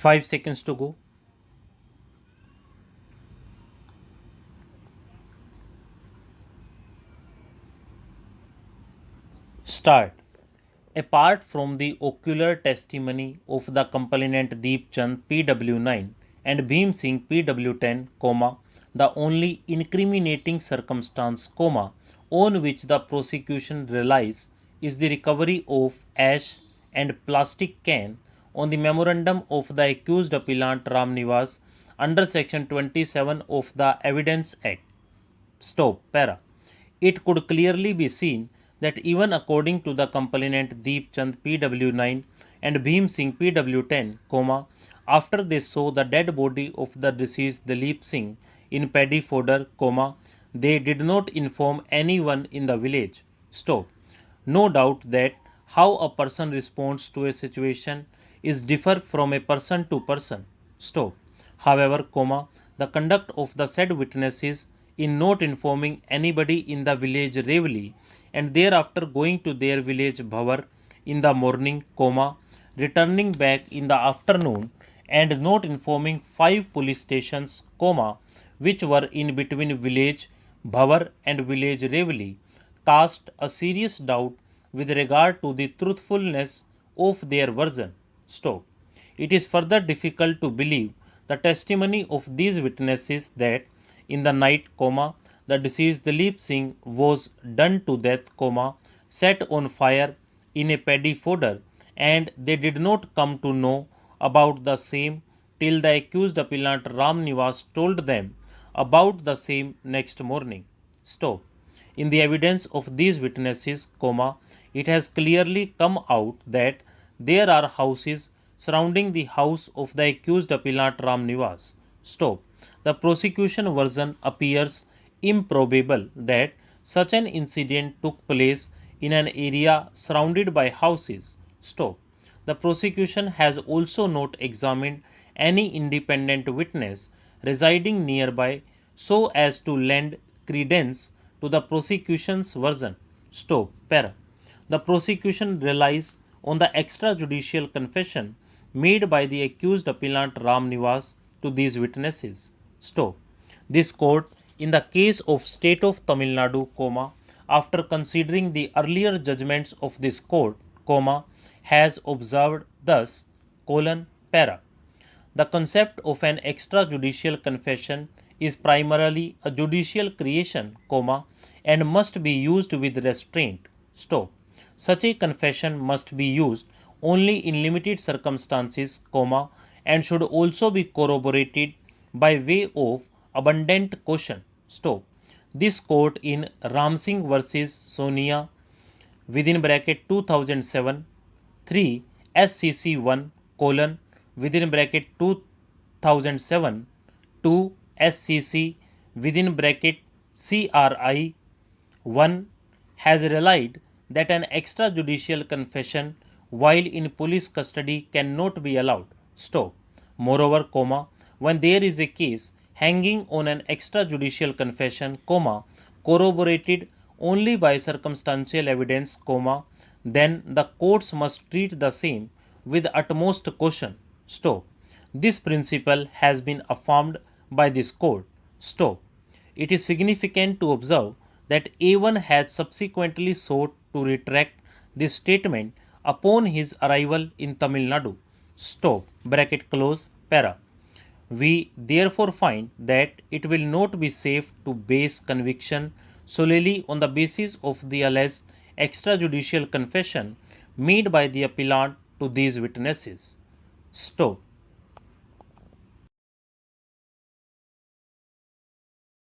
5 seconds to go. Start. Apart from the ocular testimony of the complainant Deep Chand PW9 and Bhim Singh PW10, the only incriminating circumstance, on which the prosecution relies is the recovery of ash and plastic can on the memorandum of the accused appellant Ram Niwas under section 27 of the Evidence Act. Stop. Para. It could clearly be seen that even according to the complainant Deep Chand PW9 and Bhim Singh PW10, after they saw the dead body of the deceased Dalip Singh in paddy fodder, they did not inform anyone in the village. Stop. No doubt that how a person responds to a situation is differ from a person to person. Stop. However, the conduct of the said witnesses in not informing anybody in the village Revli and thereafter going to their village Bhavar in the morning, returning back in the afternoon and not informing 5 police stations, which were in between village Bhavar and village Revli, cast a serious doubt with regard to the truthfulness of their version. Stop. It is further difficult to believe the testimony of these witnesses that in the night, the deceased Dalip Singh was done to death, set on fire in a paddy fodder, and they did not come to know about the same till the accused appellant Ram Niwas told them about the same next morning. Stop. In the evidence of these witnesses, it has clearly come out that there are houses surrounding the house of the accused appellant Ram Niwas. Stop. The prosecution version appears improbable that such an incident took place in an area surrounded by houses. Stop. The prosecution has also not examined any independent witness residing nearby so as to lend credence to the prosecution's version. Stop. Para. The prosecution relies on the extrajudicial confession made by the accused appellant Ram Niwas to these witnesses. Stop. This court, in the case of State of Tamil Nadu, after considering the earlier judgments of this court, has observed thus, para. The concept of an extrajudicial confession is primarily a judicial creation, and must be used with restraint. Stop. Such a confession must be used only in limited circumstances, and should also be corroborated by way of abundant caution. Stop. This court in Ram Singh versus Sonia within bracket 2007 3 SCC 1 within bracket 2007 2 SCC within bracket CRI 1 has relied that an extrajudicial confession while in police custody cannot be allowed. Stop. Moreover, when there is a case hanging on an extrajudicial confession, corroborated only by circumstantial evidence, then the courts must treat the same with utmost caution. Stop. This principle has been affirmed by this court. Stop. It is significant to observe that A1 has subsequently sought to retract this statement upon his arrival in Tamil Nadu. Stop. Bracket close. Para. We therefore find that it will not be safe to base conviction solely on the basis of the alleged extrajudicial confession made by the appellant to these witnesses. Stop.